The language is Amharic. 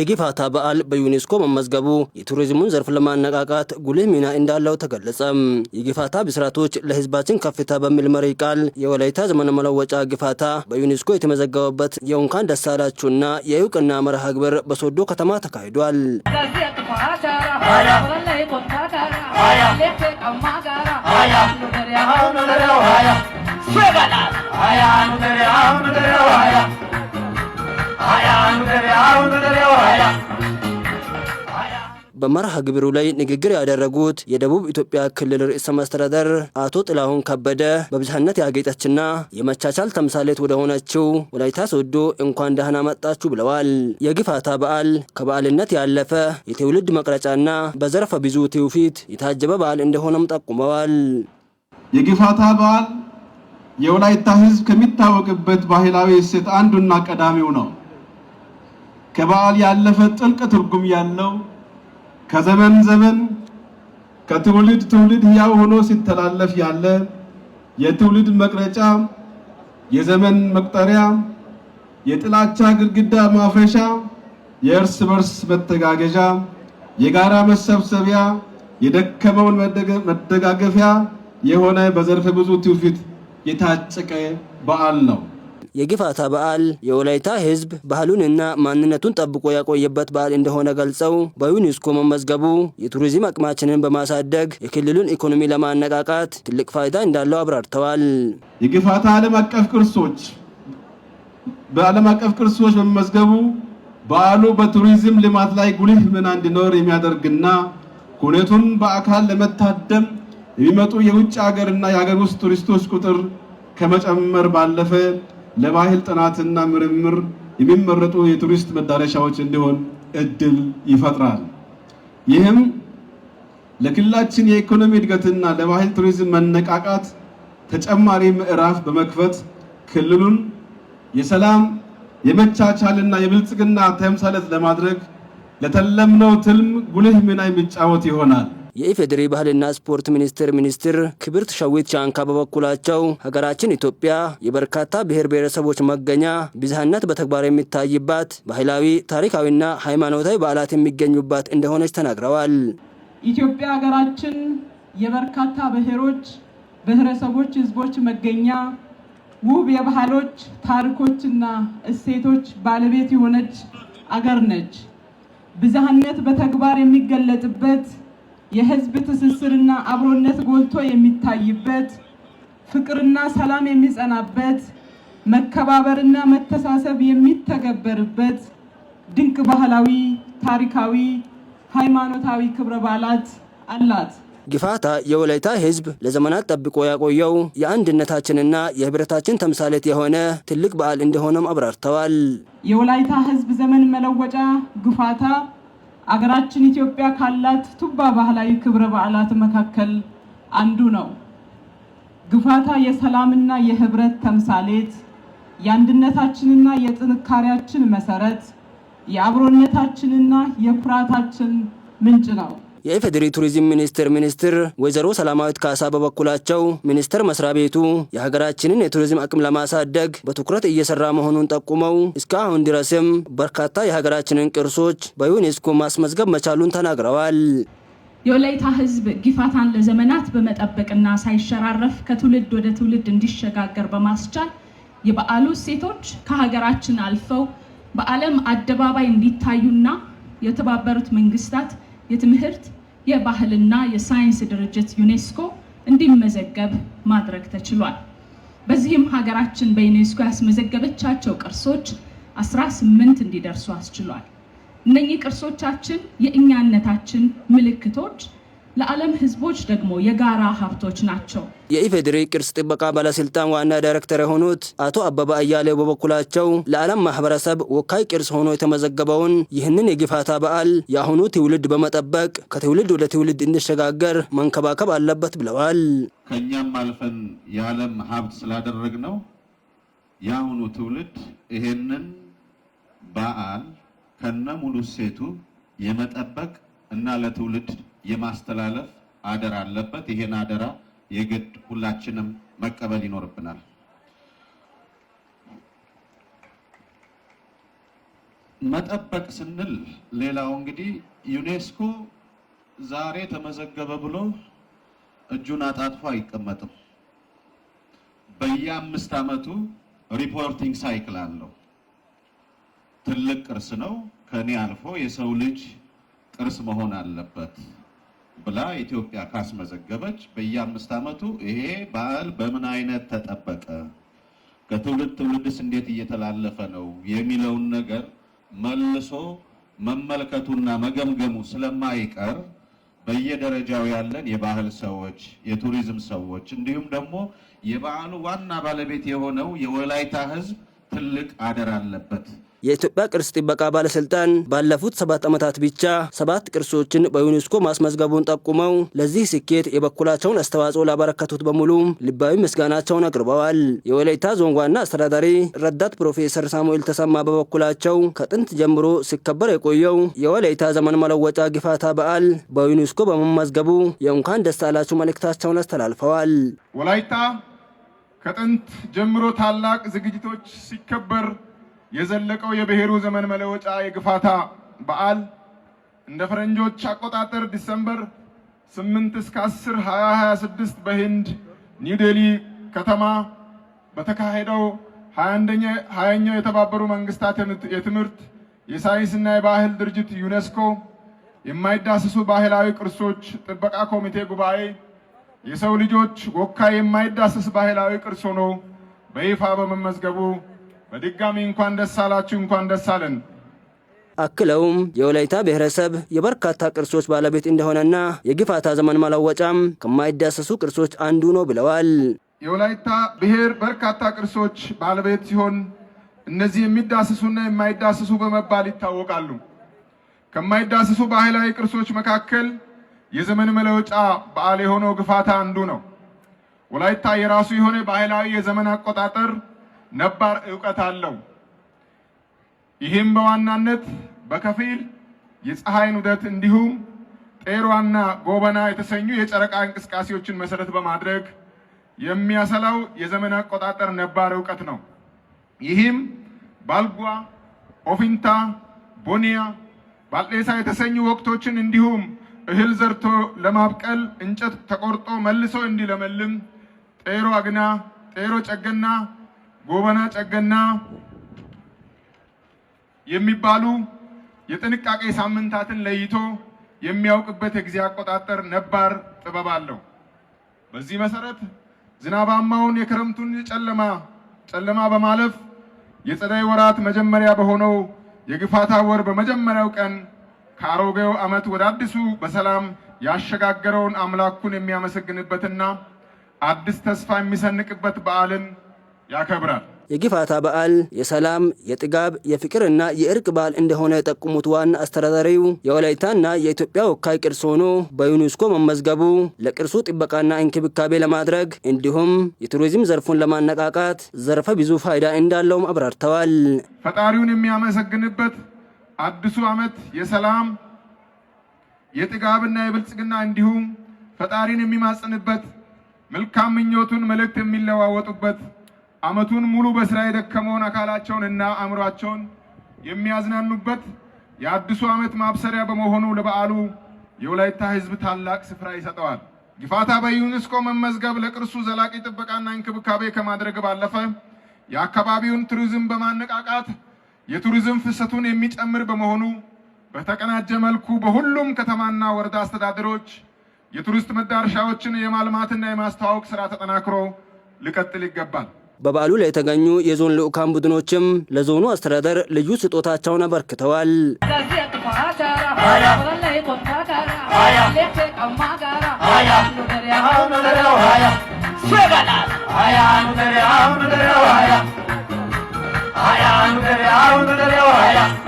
የጊፋታ በዓል በዩኔስኮ መመዝገቡ የቱሪዝሙን ዘርፍ ለማነቃቃት ጉልህ ሚና እንዳለው ተገለጸ። የጊፋታ ብስራቶች ለህዝባችን ከፍታ በሚል መሪ ቃል የወላይታ ዘመን መለወጫ ጊፋታ በዩኔስኮ የተመዘገበበት የእንኳን ደስ አላችሁና የእውቅና መርሃ ግብር በሶዶ ከተማ ተካሂዷል። በመርሃ ግብሩ ላይ ንግግር ያደረጉት የደቡብ ኢትዮጵያ ክልል ርዕሰ መስተዳድር አቶ ጥላሁን ከበደ በብዝሃነት ያጌጠችና የመቻቻል ተምሳሌት ወደ ሆነችው ወላይታ ሶዶ እንኳን ደህና መጣችሁ ብለዋል። የጊፋታ በዓል ከበዓልነት ያለፈ የትውልድ መቅረጫና በዘርፈ ብዙ ትውፊት የታጀበ በዓል እንደሆነም ጠቁመዋል። የጊፋታ በዓል የወላይታ ህዝብ ከሚታወቅበት ባህላዊ እሴት አንዱና ቀዳሚው ነው። ከበዓል ያለፈ ጥልቅ ትርጉም ያለው ከዘመን ዘመን ከትውልድ ትውልድ ያው ሆኖ ሲተላለፍ ያለ የትውልድ መቅረጫ፣ የዘመን መቁጠሪያ፣ የጥላቻ ግድግዳ ማፍረሻ፣ የእርስ በርስ መተጋገዣ፣ የጋራ መሰብሰቢያ፣ የደከመውን መደጋገፊያ የሆነ በዘርፈ ብዙ ትውፊት የታጨቀ በዓል ነው። የጊፋታ በዓል የወላይታ ህዝብ ባህሉንና ማንነቱን ጠብቆ ያቆየበት በዓል እንደሆነ ገልጸው በዩኔስኮ መመዝገቡ የቱሪዝም አቅማችንን በማሳደግ የክልሉን ኢኮኖሚ ለማነቃቃት ትልቅ ፋይዳ እንዳለው አብራርተዋል። የጊፋታ በዓለም አቀፍ ቅርሶች በመመዝገቡ በዓሉ በቱሪዝም ልማት ላይ ጉልህ ሚና እንዲኖር የሚያደርግና ሁኔቱን በአካል ለመታደም የሚመጡ የውጭ ሀገርና የሀገር ውስጥ ቱሪስቶች ቁጥር ከመጨመር ባለፈ ለባህል ጥናትና ምርምር የሚመረጡ የቱሪስት መዳረሻዎች እንዲሆን እድል ይፈጥራል። ይህም ለክልላችን የኢኮኖሚ እድገትና ለባህል ቱሪዝም መነቃቃት ተጨማሪ ምዕራፍ በመክፈት ክልሉን የሰላም የመቻቻልና የብልጽግና ተምሳሌት ለማድረግ ለተለምነው ትልም ጉልህ ሚና የሚጫወት ይሆናል። የኢፌዴሪ ባህልና ስፖርት ሚኒስትር ክብርት ሸዊት ሻንካ በበኩላቸው ሀገራችን ኢትዮጵያ የበርካታ ብሔር ብሔረሰቦች መገኛ ብዝሃነት በተግባር የሚታይባት ባህላዊ፣ ታሪካዊና ሃይማኖታዊ በዓላት የሚገኙባት እንደሆነች ተናግረዋል። ኢትዮጵያ ሀገራችን የበርካታ ብሔሮች፣ ብሔረሰቦች፣ ህዝቦች መገኛ ውብ የባህሎች ታሪኮችና እሴቶች ባለቤት የሆነች አገር ነች። ብዝሃነት በተግባር የሚገለጥበት የህዝብ ትስስርና አብሮነት ጎልቶ የሚታይበት ፍቅርና ሰላም የሚጸናበት መከባበርና መተሳሰብ የሚተገበርበት ድንቅ ባህላዊ፣ ታሪካዊ፣ ሃይማኖታዊ ክብረ በዓላት አላት። ጊፋታ የወላይታ ህዝብ ለዘመናት ጠብቆ ያቆየው የአንድነታችንና የህብረታችን ተምሳሌት የሆነ ትልቅ በዓል እንደሆነም አብራርተዋል። የወላይታ ህዝብ ዘመን መለወጫ ጊፋታ አገራችን ኢትዮጵያ ካላት ቱባ ባህላዊ ክብረ በዓላት መካከል አንዱ ነው። ጊፋታ የሰላምና የህብረት ተምሳሌት፣ የአንድነታችንና የጥንካሬያችን መሰረት፣ የአብሮነታችንና የኩራታችን ምንጭ ነው። የኢፌዴሪ ቱሪዝም ሚኒስትር ወይዘሮ ሰላማዊት ካሳ በበኩላቸው ሚኒስቴር መስሪያ ቤቱ የሀገራችንን የቱሪዝም አቅም ለማሳደግ በትኩረት እየሰራ መሆኑን ጠቁመው እስካሁን ድረስም በርካታ የሀገራችንን ቅርሶች በዩኔስኮ ማስመዝገብ መቻሉን ተናግረዋል። የወላይታ ህዝብ ጊፋታን ለዘመናት በመጠበቅና ሳይሸራረፍ ከትውልድ ወደ ትውልድ እንዲሸጋገር በማስቻል የበዓሉ እሴቶች ከሀገራችን አልፈው በዓለም አደባባይ እንዲታዩና የተባበሩት መንግስታት የትምህርት የባህልና የሳይንስ ድርጅት ዩኔስኮ እንዲመዘገብ ማድረግ ተችሏል። በዚህም ሀገራችን በዩኔስኮ ያስመዘገበቻቸው ቅርሶች 18 እንዲደርሱ አስችሏል። እነኚህ ቅርሶቻችን የእኛነታችን ምልክቶች፣ ለዓለም ህዝቦች ደግሞ የጋራ ሀብቶች ናቸው። የኢፌዴሪ ቅርስ ጥበቃ ባለስልጣን ዋና ዳይሬክተር የሆኑት አቶ አበባ አያሌው በበኩላቸው ለዓለም ማህበረሰብ ወካይ ቅርስ ሆኖ የተመዘገበውን ይህንን የጊፋታ በዓል የአሁኑ ትውልድ በመጠበቅ ከትውልድ ወደ ትውልድ እንዲሸጋገር መንከባከብ አለበት ብለዋል። ከኛም አልፈን የዓለም ሀብት ስላደረግነው የአሁኑ ትውልድ ይህንን በዓል ከነ ሙሉ እሴቱ የመጠበቅ እና ለትውልድ የማስተላለፍ አደራ አለበት። ይሄን አደራ የግድ ሁላችንም መቀበል ይኖርብናል። መጠበቅ ስንል ሌላው እንግዲህ ዩኔስኮ ዛሬ ተመዘገበ ብሎ እጁን አጣጥፎ አይቀመጥም። በየ5 ዓመቱ ሪፖርቲንግ ሳይክል አለው። ትልቅ ቅርስ ነው፣ ከኔ አልፎ የሰው ልጅ ቅርስ መሆን አለበት ብላ ኢትዮጵያ ካስመዘገበች በየ5 ዓመቱ ይሄ በዓል በምን አይነት ተጠበቀ፣ ከትውልድ ትውልድስ እንዴት እየተላለፈ ነው የሚለውን ነገር መልሶ መመልከቱና መገምገሙ ስለማይቀር በየደረጃው ያለን የባህል ሰዎች፣ የቱሪዝም ሰዎች እንዲሁም ደግሞ የበዓሉ ዋና ባለቤት የሆነው የወላይታ ሕዝብ ትልቅ አደራ አለበት። የኢትዮጵያ ቅርስ ጥበቃ ባለስልጣን ባለፉት 7 ዓመታት ብቻ 7 ቅርሶችን በዩኔስኮ ማስመዝገቡን ጠቁመው ለዚህ ስኬት የበኩላቸውን አስተዋጽኦ ላበረከቱት በሙሉ ልባዊ ምስጋናቸውን አቅርበዋል። የወላይታ ዞን ዋና አስተዳዳሪ ረዳት ፕሮፌሰር ሳሙኤል ተሰማ በበኩላቸው ከጥንት ጀምሮ ሲከበር የቆየው የወላይታ ዘመን መለወጫ ጊፋታ በዓል በዩኔስኮ በመመዝገቡ የእንኳን ደስ አላችሁ መልእክታቸውን አስተላልፈዋል። ወላይታ ከጥንት ጀምሮ ታላቅ ዝግጅቶች ሲከበር የዘለቀው የብሔሩ ዘመን መለወጫ የጊፋታ በዓል እንደ ፈረንጆች አቆጣጠር ዲሰምበር 8 እስከ 10 2026 በህንድ ኒው ዴሊ ከተማ በተካሄደው 20ኛው የተባበሩ መንግስታት የትምህርት የሳይንስና የባህል ድርጅት ዩኔስኮ የማይዳሰሱ ባህላዊ ቅርሶች ጥበቃ ኮሚቴ ጉባኤ የሰው ልጆች ወካይ የማይዳሰስ ባህላዊ ቅርስ ሆኖ በይፋ በመመዝገቡ በድጋሚ እንኳን ደስ አላችሁ፣ እንኳን ደስ አለን። አክለውም የወላይታ ብሔረሰብ የበርካታ ቅርሶች ባለቤት እንደሆነና የጊፋታ ዘመን መለወጫም ከማይዳሰሱ ቅርሶች አንዱ ነው ብለዋል። የወላይታ ብሔር በርካታ ቅርሶች ባለቤት ሲሆን እነዚህ የሚዳሰሱና የማይዳሰሱ በመባል ይታወቃሉ። ከማይዳሰሱ ባህላዊ ቅርሶች መካከል የዘመን መለወጫ በዓል የሆነው ጊፋታ አንዱ ነው። ወላይታ የራሱ የሆነ ባህላዊ የዘመን አቆጣጠር ነባር ዕውቀት አለው። ይህም በዋናነት በከፊል የፀሐይን ውደት እንዲሁም ጤሯና ጎበና የተሰኙ የጨረቃ እንቅስቃሴዎችን መሰረት በማድረግ የሚያሰላው የዘመን አቆጣጠር ነባር ዕውቀት ነው። ይህም ባልጓ፣ ኦፊንታ፣ ቦኒያ፣ ባልጤሳ የተሰኙ ወቅቶችን እንዲሁም እህል ዘርቶ ለማብቀል እንጨት ተቆርጦ መልሶ እንዲለመልም ጤሮ አግና፣ ጤሮ ጨገና፣ ጎበና ጨገና የሚባሉ የጥንቃቄ ሳምንታትን ለይቶ የሚያውቅበት የጊዜ አቆጣጠር ነባር ጥበብ አለው። በዚህ መሰረት ዝናባማውን የክረምቱን ጨለማ በማለፍ የጸደይ ወራት መጀመሪያ በሆነው የጊፋታ ወር በመጀመሪያው ቀን ከአሮጌው ዓመት ወደ አዲሱ በሰላም ያሸጋገረውን አምላኩን የሚያመሰግንበትና አዲስ ተስፋ የሚሰንቅበት በዓልን ያከብራል። የጊፋታ በዓል የሰላም፣ የጥጋብ፣ የፍቅርና የእርቅ በዓል እንደሆነ የጠቁሙት ዋና አስተዳዳሪው የወላይታና የኢትዮጵያ ወካይ ቅርስ ሆኖ በዩኔስኮ መመዝገቡ ለቅርሱ ጥበቃና እንክብካቤ ለማድረግ እንዲሁም የቱሪዝም ዘርፉን ለማነቃቃት ዘርፈ ብዙ ፋይዳ እንዳለውም አብራርተዋል። ፈጣሪውን የሚያመሰግንበት አዲሱ ዓመት የሰላም፣ የጥጋብና የብልጽግና እንዲሁም ፈጣሪን የሚማጽንበት መልካም ምኞቱን መልእክት የሚለዋወጡበት ዓመቱን ሙሉ በስራ የደከመውን አካላቸውንና አእምሯቸውን የሚያዝናኑበት የአዲሱ ዓመት ማብሰሪያ በመሆኑ ለበዓሉ የወላይታ ሕዝብ ታላቅ ስፍራ ይሰጠዋል። ጊፋታ በዩኔስኮ መመዝገብ ለቅርሱ ዘላቂ ጥበቃና እንክብካቤ ከማድረግ ባለፈ የአካባቢውን ቱሪዝም በማነቃቃት የቱሪዝም ፍሰቱን የሚጨምር በመሆኑ በተቀናጀ መልኩ በሁሉም ከተማና ወረዳ አስተዳደሮች የቱሪስት መዳረሻዎችን የማልማትና የማስተዋወቅ ስራ ተጠናክሮ ሊቀጥል ይገባል። በበዓሉ ላይ የተገኙ የዞን ልዑካን ቡድኖችም ለዞኑ አስተዳደር ልዩ ስጦታቸውን አበርክተዋል። Haya,